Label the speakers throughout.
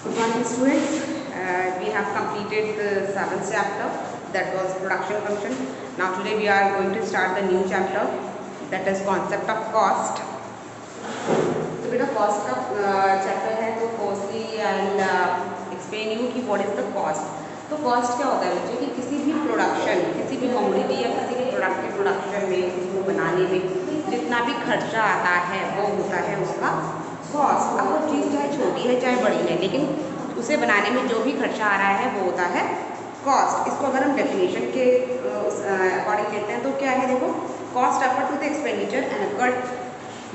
Speaker 1: Good morning, students. We have completed the seventh chapter, that was production function. Now today we are going to start the new chapter, that is concept of cost. तो बेटा cost का chapter है, तो firstly I explain you कि what is the cost. तो cost क्या होता है बच्चे कि किसी भी प्रोडक्शन, किसी भी कमोडिटी या किसी भी प्रोडक्ट के प्रोडक्शन में, उसको बनाने में जितना भी खर्चा आता है वो होता है उसका कॉस्ट. अब वो चीज़ चाहे छोटी है चाहे बड़ी है, लेकिन उसे बनाने में जो भी खर्चा आ रहा है वो होता है कॉस्ट. इसको अगर हम डेफिनेशन के अकॉर्डिंग लेते हैं तो क्या है, देखो, cost refer to the expenditure incurred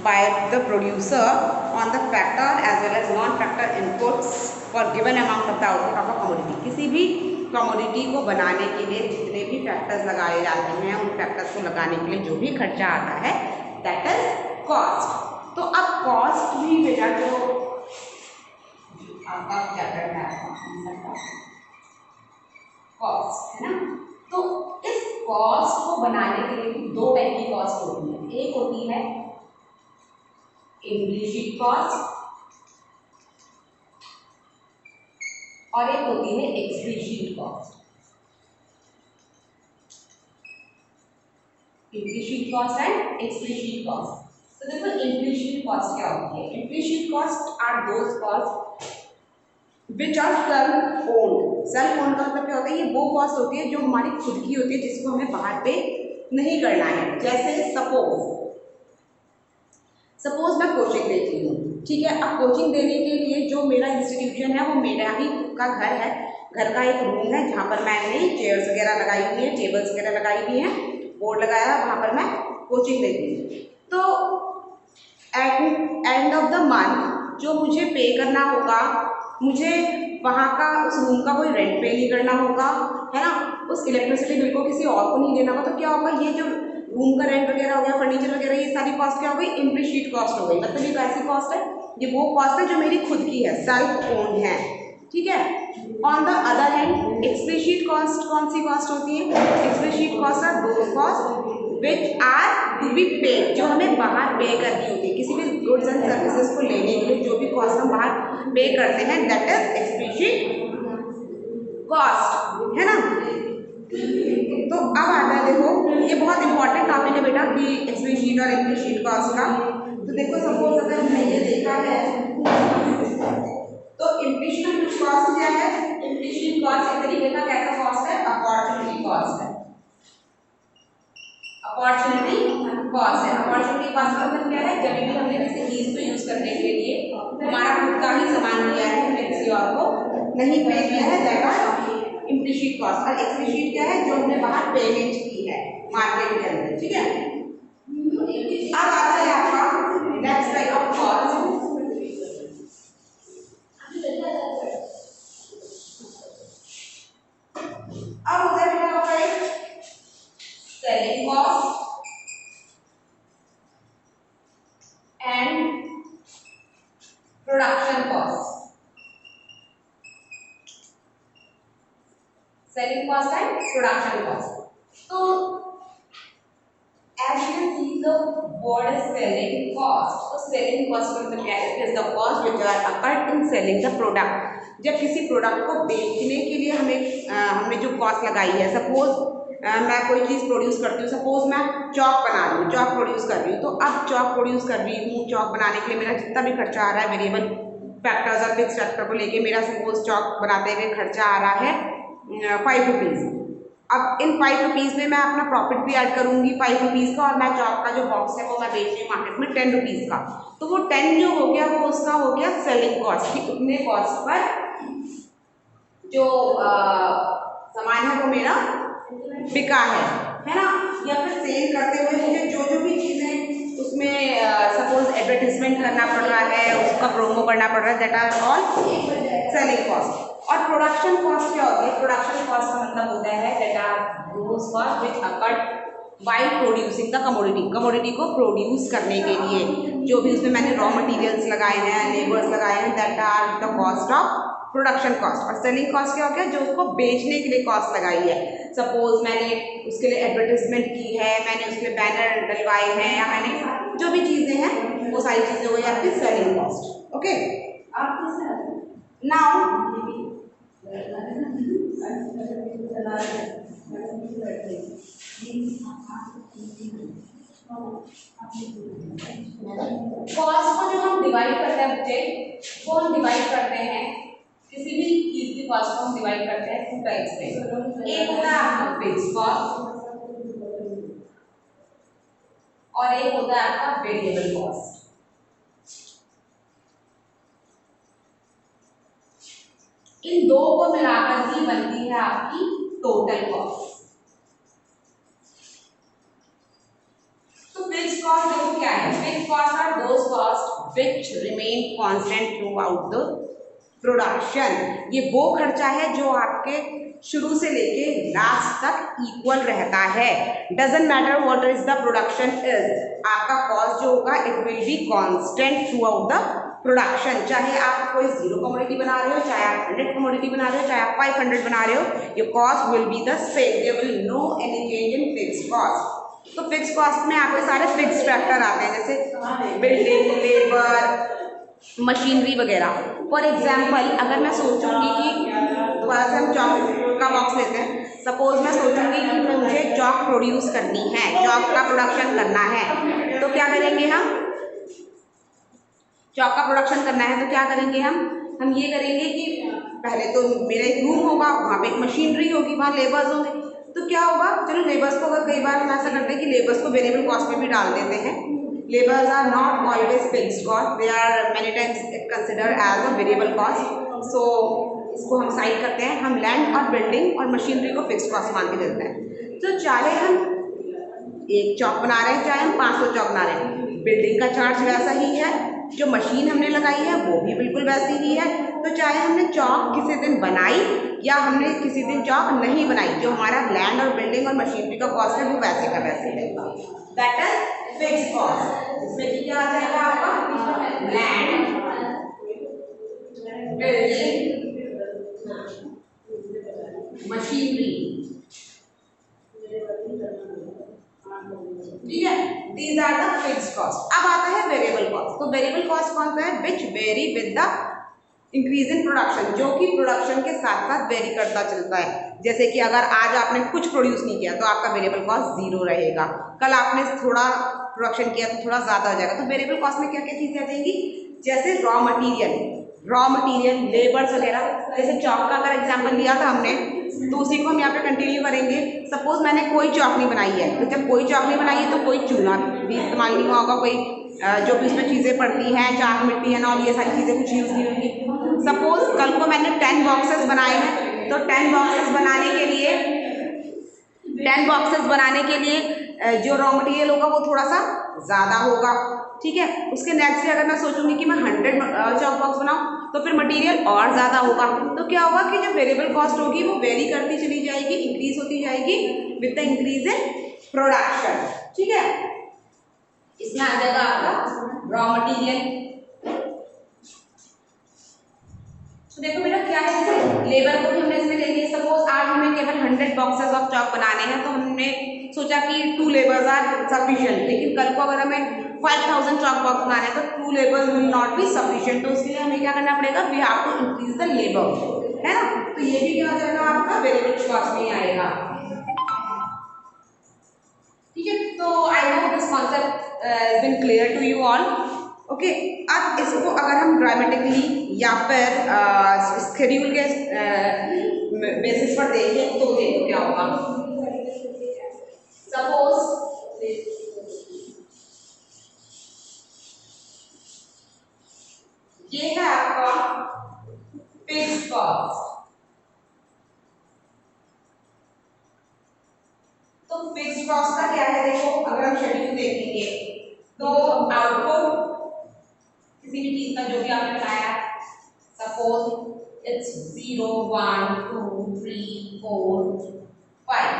Speaker 1: by the producer on the factor as well as non-factor inputs for given amount of the output of a commodity. किसी भी कमोडिटी को बनाने के लिए जितने भी फैक्टर्स लगाए जाते हैं, उन फैक्टर्स को लगाने के लिए जो भी खर्चा आता है दैट इज कॉस्ट. तो अब कॉस्ट भी बेटा जो आपका चैप्टर है कॉस्ट है ना, तो इस कॉस्ट को बनाने के लिए दो टाइप की कॉस्ट होती है. एक होती है इम्प्लीसिट कॉस्ट और एक होती है explicit cost. Implicit cost and explicit cost. तो देखो इम्प्लीसिट कॉस्ट क्या होती है. Implicit cost are those cost which are self owned. Self owned का मतलब क्या होता है, ये वो कॉस्ट होती है जो हमारी खुद की होती है, जिसको हमें बाहर पे नहीं करना है. जैसे सपोज मैं कोचिंग देती हूँ, ठीक है. अब कोचिंग देने के लिए जो मेरा इंस्टीट्यूशन है वो मेरा ही का घर है. घर का एक रूम है जहाँ पर मैंने चेयर्स वगैरह लगाई हुई है, टेबल्स वगैरह लगाई हुई हैं, बोर्ड लगाया है, वहाँ पर मैं कोचिंग देती हूँ. तो एंड ऑफ द मंथ जो मुझे पे करना होगा, मुझे वहाँ का उस रूम का कोई रेंट पे नहीं करना होगा, है ना. उस इलेक्ट्रिसिटी बिल को किसी और को नहीं देना होगा. तो क्या होगा, ये जो रूम का रेंट वगैरह हो गया, फर्नीचर वगैरह, ये सारी कॉस्ट क्या हो गई, इम्प्लीसिट कॉस्ट हो गई. मतलब ये कैसी कॉस्ट है, ये वो कॉस्ट है जो मेरी खुद की है, सेल्फ ओन्ड है, ठीक है. On the other hand explicit cost कौन सी कॉस्ट होती है. Explicit cost are those cost which are to be paid, जो हमें बाहर पे करनी होती है. किसी भी गुड्स एंड सर्विसेज को लेने के लिए जो भी कॉस्ट हम बाहर पे करते हैं दैट इज एक्सप्लिसिट कॉस्ट, है ना. तो अब आता है, देखो ये बहुत इंपॉर्टेंट टॉपिक है बेटा कि एक्सप्लिसिट और इम्प्लीसिट कॉस्ट का. तो देखो सपोज अगर हमने ये देखा है तो इम्प्लीसिट कॉस्ट क्या है. इम्प्लीसिट कॉस्ट एक तरीके का कैसा कॉस्ट है, अपॉर्चुनिटी कॉस्ट है. अपॉर्चुनिटी कॉस्ट है. अपॉर्चुनिटी कॉस्ट का मतलब क्या है, जब भी हमने किसी चीज को यूज करने के लिए हमारा खुद का ही सामान लिया है, हमने किसी और को नहीं पे किया है, दैट आर इम्प्लीसिट कॉस्ट. और एक्सप्लिसिट क्या है, जो हमने बाहर पेमेंट की है मार्केट के अंदर, ठीक है. अब आता है आपका नेक्स्ट टाइप ऑफ कॉस्ट. अब होता है बेटा आपका एक selling cost and production cost. Selling cost and production cost. तो as you can see the word is selling cost. तो selling cost का मतलब क्या है, it is the cost which are occurred in selling the product. जब किसी product को बेचने के लिए हमने जो कॉस्ट लगाई है, सपोज मैं कोई चीज़ प्रोड्यूस करती हूँ, सपोज मैं चॉक बना रही हूँ, चॉक प्रोड्यूस कर रही हूँ. तो अब चॉक प्रोड्यूस कर रही हूँ, चॉक बनाने के लिए मेरा जितना भी खर्चा आ रहा है, वेरिएबल फैक्टर्स और फिक्स फैक्टर को लेके मेरा सपोज चॉक बनाते हुए खर्चा आ रहा है 5 रुपीज़. अब इन 5 रुपीज़ में मैं अपना प्रॉफिट भी ऐड करूंगी 5 रुपीज़ का, और मैं चॉक का जो बॉक्स है वो मैं बेच रही हूँ मार्केट में 10 रुपीज़ का. तो वो 10 जो हो गया वो उसका हो गया सेलिंग कॉस्ट, कि उतने कॉस्ट पर जो सामान है वो मेरा बिका है ना. या फिर सेल करते हुए मुझे जो जो भी चीज़ें उसमें सपोज एडवर्टीजमेंट करना पड़ रहा है, उसका प्रोमो करना पड़ रहा है, that are all selling cost. और प्रोडक्शन कॉस्ट क्या होती है, प्रोडक्शन कॉस्ट का मतलब होता है that are those cost which occurred by producing the commodity. Commodity को प्रोड्यूस करने के लिए जो भी उसमें मैंने रॉ मटेरियल्स लगाए हैं, लेबर्स लगाए हैं, that are the cost of production cost. और सेलिंग कॉस्ट क्या हो गया, जो उसको बेचने के लिए कॉस्ट लगाई है. सपोज मैंने उसके लिए एडवर्टीजमेंट की है, मैंने उसके लिए बैनर डलवाए हैं, या मैंने जो भी चीज़ें हैं वो सारी चीज़ें हो गई आपकी selling cost. Okay, now cost को जो हम डिवाइड करते हैं बच्चे, वो हम डिवाइड करते हैं, किसी भी चीज की कॉस्ट को हम डिवाइड करते हैं टू टाइप्स में। एक होता है आपका फिक्स कॉस्ट और एक होता है आपका वेरिएबल कॉस्ट। इन दो को मिलाकर ही बनती है आपकी टोटल कॉस्ट। तो फिक्स कॉस्ट देखो क्या है, fix cost are those cost which remain constant throughout the production. ये वो खर्चा है जो आपके शुरू से लेके लास्ट तक इक्वल रहता है। Doesn't matter what is the production is, आपका कॉस्ट जो होगा it will be constant throughout the production. चाहे आप कोई 0 कमोडिटी बना रहे हो, चाहे आप 100 कमोडिटी बना रहे हो, चाहे आप 500 बना रहे हो, your cost will be the same, there will no any change in fix cost. तो फिक्स कॉस्ट में आपके सारे फिक्स फैक्टर आते हैं, जैसे बिल्डिंग, लेबर, मशीनरी वगैरह। फॉर एग्जाम्पल अगर मैं सोचूंगी कि दोबारा से हम चॉक का बॉक्स लेते हैं, सपोज मैं सोचूंगी कि मुझे चॉक प्रोड्यूस करनी है, चॉक का प्रोडक्शन करना है, तो क्या करेंगे हम, चॉक का प्रोडक्शन करना है तो क्या करेंगे हम ये करेंगे कि पहले तो मेरा एक रूम होगा, वहाँ पे एक मशीनरी होगी, वहाँ लेबर्स होंगे, तो क्या होगा, चलो लेबर्स को अगर कई बार हम ऐसा करते हैं कि लेबर्स को वेरिएबल कॉस्ट में भी डाल देते हैं। Labours are not always fixed cost, they are many times consider as a variable cost. So इसको हम साइड करते हैं, हम लैंड और बिल्डिंग और मशीनरी को फिक्स्ड कॉस्ट मान के चलते हैं। तो चाहे हम एक चौक बना रहे हैं, चाहे हम 500 चौक बना रहे हैं, बिल्डिंग का चार्ज वैसा ही है, जो मशीन हमने लगाई है वो भी बिल्कुल वैसी ही है। तो चाहे हमने चौक किसी दिन बनाई या हमने किसी दिन चौक नहीं बनाई, जो हमारा लैंड और बिल्डिंग और मशीनरी का कॉस्ट है वो वैसे का वैसे रहेगा। That is fixed cost. इसमें क्या आ जाएगा आपका लैंड, बिल्डिंग, मशीनरी, ठीक है, these are the fixed cost. अब आता है वेरिएबल कॉस्ट। तो वेरिएबल कॉस्ट कौन सा है, which vary with the increase in production, जो कि प्रोडक्शन के साथ साथ वेरी करता चलता है। जैसे कि अगर आज आपने कुछ प्रोड्यूस नहीं किया तो आपका वेरिएबल कॉस्ट 0 रहेगा, कल आपने थोड़ा प्रोडक्शन किया तो थोड़ा ज़्यादा हो जाएगा। तो वेरिएबल कॉस्ट में क्या क्या चीज़ें आ जाएंगी, जैसे रॉ मटीरियल, लेबर्स वगैरह। जैसे चौक का अगर एग्जाम्पल लिया था हमने, तो उसी को हम यहाँ पे कंटिन्यू करेंगे। सपोज मैंने कोई चौक नहीं बनाई है, तो जब कोई चौक नहीं बनाई है तो कोई चूना भी इस्तेमाल नहीं हुआ होगा, कोई जो भी उसमें चीज़ें पड़ती हैं, चाक, मिट्टी है ना, और ये सारी चीज़ें कुछ यूज़ नहीं होंगी। सपोज कल को मैंने 10 बॉक्सेस बनाए हैं, तो 10 बॉक्सेस बनाने के लिए जो रॉ मटेरियल होगा वो थोड़ा सा ज़्यादा होगा, ठीक है। उसके नेक्स्ट डे अगर मैं सोचूंगी कि मैं 100 चॉक बॉक्स बनाऊँ तो फिर मटेरियल और ज़्यादा होगा। तो क्या होगा कि जो वेरिएबल कॉस्ट होगी वो वेरी करती चली जाएगी, इंक्रीज होती जाएगी with the increase in production, ठीक है। इसमें आ जाएगा आपका रॉ मटेरियल। तो देखो बेटा क्या है, जैसे लेबर को भी हमने इसमें ले लिया। सपोज आज हमें केवल 100 बॉक्सेस ऑफ चॉक बनाने हैं, तो हमने सोचा कि 2 लेबर्स आर सफिशिएंट, लेकिन कल को अगर हमें 5000 चॉक बॉक्स बनाने हैं तो 2 labours will not be sufficient. तो उसके लिए हमें क्या करना पड़ेगा, we have to increase the labour, है ना। तो ये भी क्या हो जाएगा, आपका वेरिएबल कॉस्ट में आएगा, ठीक है। तो I hope this concept has been clear to you all, okay. अब इसको अगर हम ड्रामेटिकली या फिर शेड्यूल के बेसिस पर देखें तो देखो क्या होगा। सपोज ये है आपका फिक्स्ड कॉस्ट। तो फिक्स्ड कॉस्ट का क्या है, देखो अगर हम शेड्यूल देखेंगे तो आउटपुट किसी भी चीज का जो भी आपने बनाया, सपोज इट्स 0 1 2 3 4 5,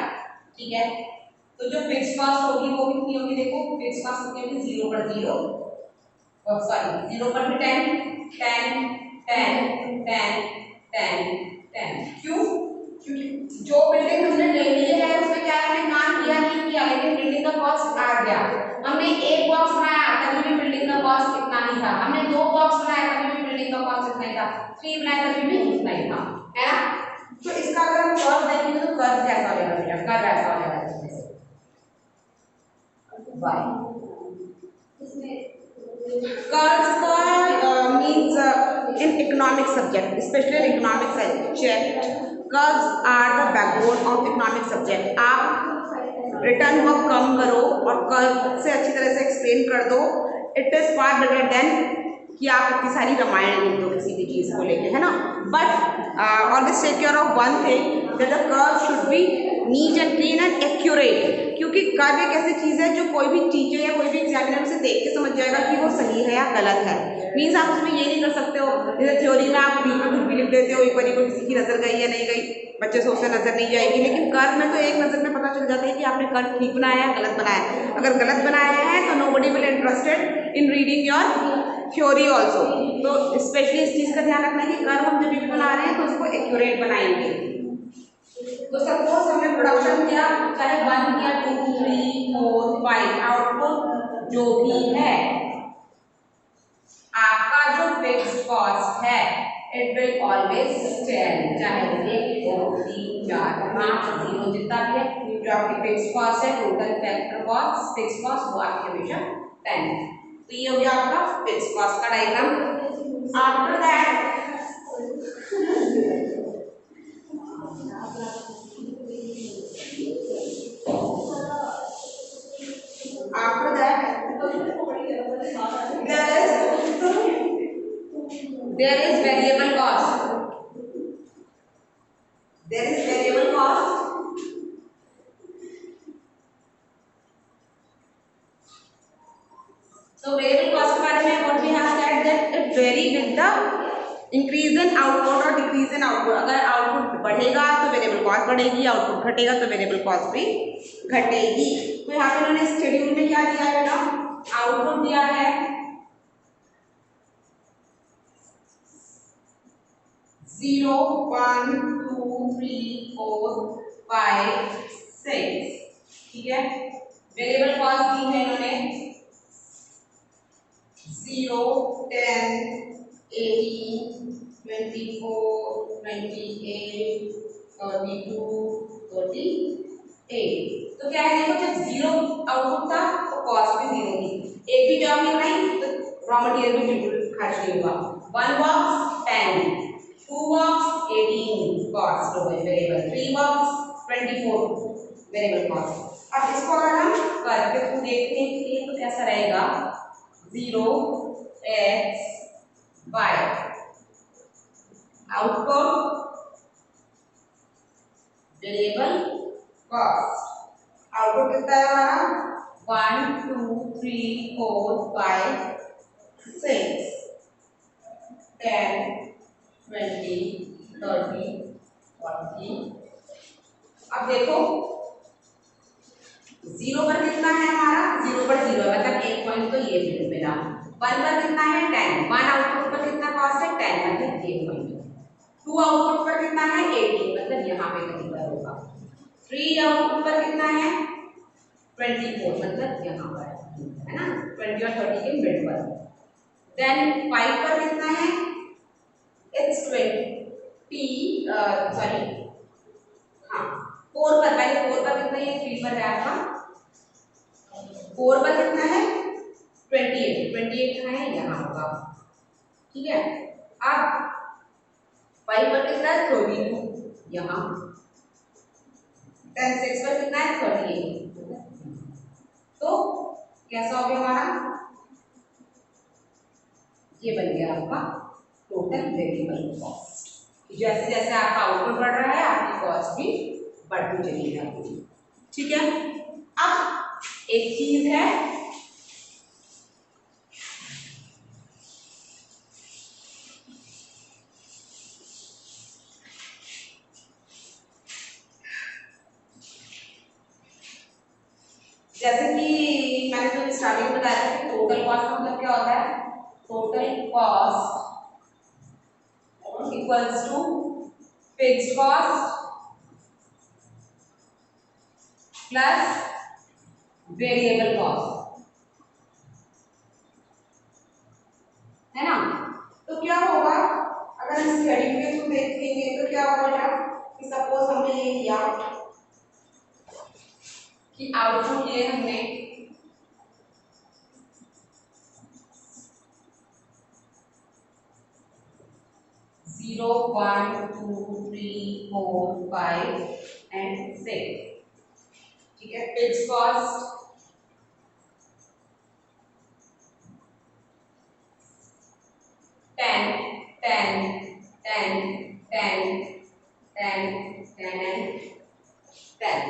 Speaker 1: ठीक है। तो जो फिक्स्ड कॉस्ट होगी वो कितनी होगी, देखो फिक्स्ड कॉस्ट कितनी होगी, 0 पर 0, सॉरी 0 पर भी 10 10 10 10 10 10। क्यों, क्योंकि जो बिल्डिंग हमने ले ली है उसमें क्या हमने काम किया नहीं किया, लेकिन बिल्डिंग का कॉस्ट आ गया। हमने एक बॉक्स बनाया तभी भी बिल्डिंग का कॉस्ट इतना ही था, हमने 2 बॉक्स बनाए तभी भी बिल्डिंग का कॉस्ट इतना ही था। 3 बनाया तभी भी इतना ही था, है ना। तो इसका अगर हम कर्व देखेंगे तो कर्व कैसा हो जाएगा बेटा, कर्व ऐसा हो जाएगा इसमें कर्व्स का means in economic subject, specially economic subject, curves are the backbone of economic subject. आप रिटर्न वर्क कम करो और कर्व से अच्छी तरह से एक्सप्लेन कर दो, it is far better than कि आप इतनी सारी रामायण लिख दो किसी भी चीज़ को लेके, है ना। But always take care of one thing that the curve should be neat and clean and accurate, क्योंकि कर्व एक ऐसी चीज़ है जो कोई भी टीचर या कोई भी एग्जामिनर उसे देख के समझ जाएगा कि वो सही है या गलत है। मीन्स आप उसमें ये नहीं कर सकते हो जैसे थ्योरी में आप बीच में कुछ भी लिख देते हो, एक बार को किसी की नज़र गई या नहीं गई, बच्चे सोचते नज़र नहीं जाएगी, लेकिन कर्व में तो एक नज़र में पता चल जाता है कि आपने कर्व ठीक बनाया है गलत बनाया है। अगर गलत बनाया है तो nobody will interested in reading your theory also. तो स्पेशली इस चीज़ का ध्यान रखना है कि कर्व हम जब भी बना रहे हैं तो उसको एक्यूरेट बनाएंगे। तो सपोज हमने प्रोडक्शन किया, चाहे 1 किया 2 3 4 5, आउटपुट जो भी है आपका जो फिक्स्ड कॉस्ट है इट विल ऑलवेज स्टैंड, चाहे 1 2 3 4 5 0 जितना भी है जो आपकी फिक्स्ड कॉस्ट है, total factor cost fixed cost वो आपकी हमेशा 10 है। तो ये हो गया आपका फिक्स्ड कॉस्ट का diagram. After that after that there is variable cost, there is variable cost, so variable cost के बारे में what we have said that it vary with the increase in output और decrease in output। अगर output बढ़ेगा तो variable cost बढ़ेगी, output घटेगा तो variable cost भी घटेगी। तो यहाँ पे उन्होंने शेड्यूल में क्या दिया है बेटा, आउटपुट दिया है 0 1 2 3 4 5 6, ठीक है। वेरिएबल कॉस्ट दी है इन्होंने 0 10 18 24 28 32 38। तो क्या है देखो, जब 0 आउटपुट था तो कॉस्ट भी 0 थी, एक भी जॉब नहीं बनाई तो रॉ मटेरियल भी बिल्कुल खर्च नहीं हुआ। 1 बॉक्स 10, 2 बॉक्स 18 कॉस्ट हो गई वेरिएबल, 3 बॉक्स 24 वेरिएबल कॉस्ट। अब इसको अगर हम करके देखने के लिए तो कैसा रहेगा 0 x y output variable cost, output कितना है हमारा 1 2 3 4 5 6 10 20 30 40। अब देखो 0 पर कितना है हमारा, 0 पर 0 है मतलब 1 पॉइंट तो ये मिला। 1 पर कितना है 10, 1 आउटपुट पर कितना कॉस्ट है 10 मतलब ये पॉइंट। 2 आउटपुट पर कितना है 18 मतलब यहाँ पे कहीं पर होगा। 3 आउटपुट पर कितना है 24 मतलब यहाँ पर है ना, 20 और 30 के मिड पर। देन 5 पर कितना है इट्स 20 सॉरी हाँ 4 पर, पहले 4 पर कितना है 3 पर है आपका, 4 पर कितना है 28, 28 कहाँ है यहाँ होगा, ठीक है। अब 5 पर कितना है 32 यहाँ, 10 6 पर कितना है 38, तो कैसा हो गया हमारा, ये बन गया आपका टोटल वेरिएबल कॉस्ट। जैसे जैसे आपका आउटपुट बढ़ रहा है आपकी कॉस्ट भी बढ़ती चली जाएगी, ठीक है। अब एक चीज है जैसे कि मैंने तो स्टार्टिंग में बताया था कि टोटल कॉस्ट मतलब क्या होता है, total cost equals to fixed cost plus variable cost, है ना। तो क्या होगा अगर हम स्टडी के थ्रू देखेंगे तो क्या होगा बेटा कि सपोज हमने ये लिया कि आउटपुट लिए हमने 0 1 2 3 4 5 एंड 6। ठीक है, फिक्स कॉस्ट 10 10 10 10 10 10 and 10।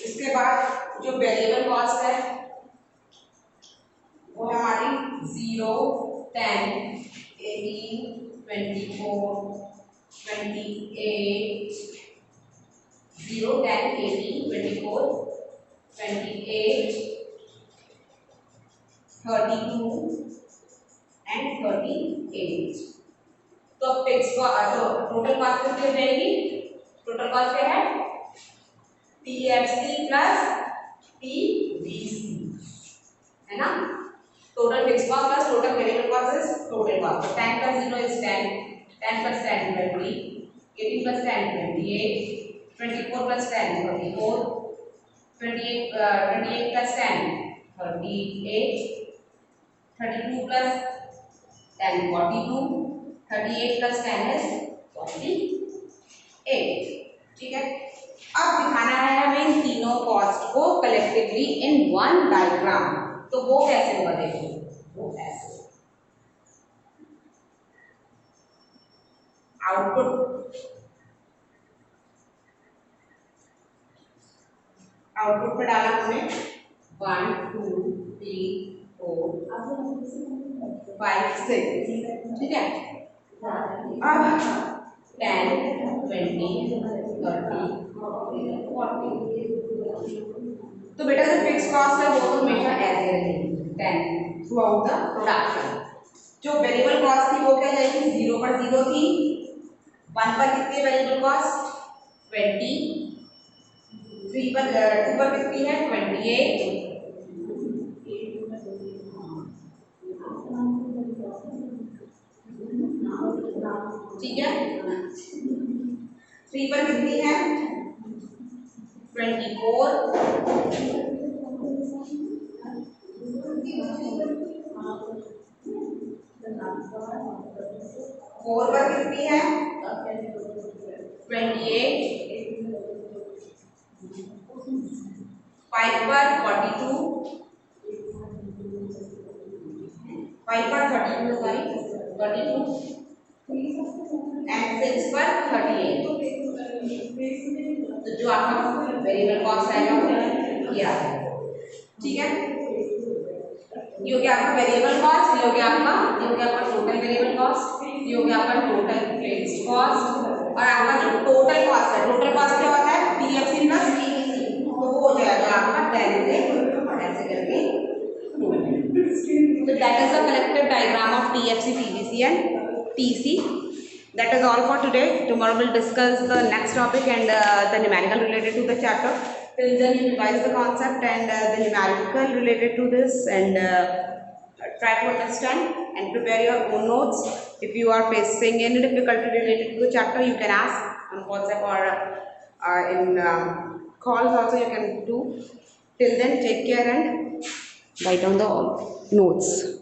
Speaker 1: इसके बाद जो वेरिएबल कॉस्ट है वो है हमारी 0 10 18 24 28 0 10 18 24 28 32 एंड 38। तो फिक्स जो टोटल कॉस्ट कितनी हो जाएगी? टोटल कॉस्ट क्या है? TFC प्लस TBC है ना। Total fix cost plus total variable cost is total cost. तो 10 plus 0 is 10, 10 plus 10 20, 18 plus 10 28, 24 plus 10 34, 28 plus 10 38, 32 plus 10 42, 38 plus 10 is 48। ठीक है, अब दिखाना है हमें इन तीनों कॉस्ट को कलेक्टिवली इन वन डायग्राम। तो वो कैसे होगा देखो, वो ऐसे आउटपुट में डाला हमने 1 2 3 4 5 6। ठीक है, अब 10 20 30 40। तो बेटा जो फिक्स कॉस्ट है वो तो हमेशा ऐसे रहेगी 10 थ्रू आउट द प्रोडक्शन। जो वेरिएबल कॉस्ट थी वो क्या जाएगी? 0 पर 0 थी, 1 पर कितनी वेरिएबल कॉस्ट 20, 3 पर 2 पर कितनी है 28, ठीक है, 3 पर कितनी है 24, 4 पर कितनी है 28, 5 पर 42, 5 पर 32 सॉरी 32 एंड 6 पर 38। तो जो आपका वेरिएबल कॉस्ट आएगा वो ये आएगा। ठीक है, ये हो गया आपका वेरिएबल कॉस्ट, ये हो गया आपका टोटल वेरिएबल कॉस्ट, ये हो गया आपका टोटल फिक्स्ड कॉस्ट, और आपका जो टोटल कॉस्ट है, टोटल कॉस्ट क्या होता है TFC प्लस TBC। तो वो हो जाएगा आपका 10 ऐसे करके। So that is the collective diagram of TFC, TBC and TC. That is all for today. Tomorrow we'll discuss the next topic and the numerical related to the chapter. Till then you revise the concept and the numerical related to this and try to understand and prepare your own notes. If you are facing any difficulty related to the chapter, you can ask on WhatsApp or in calls also you can do. Till then, take care and write down the notes.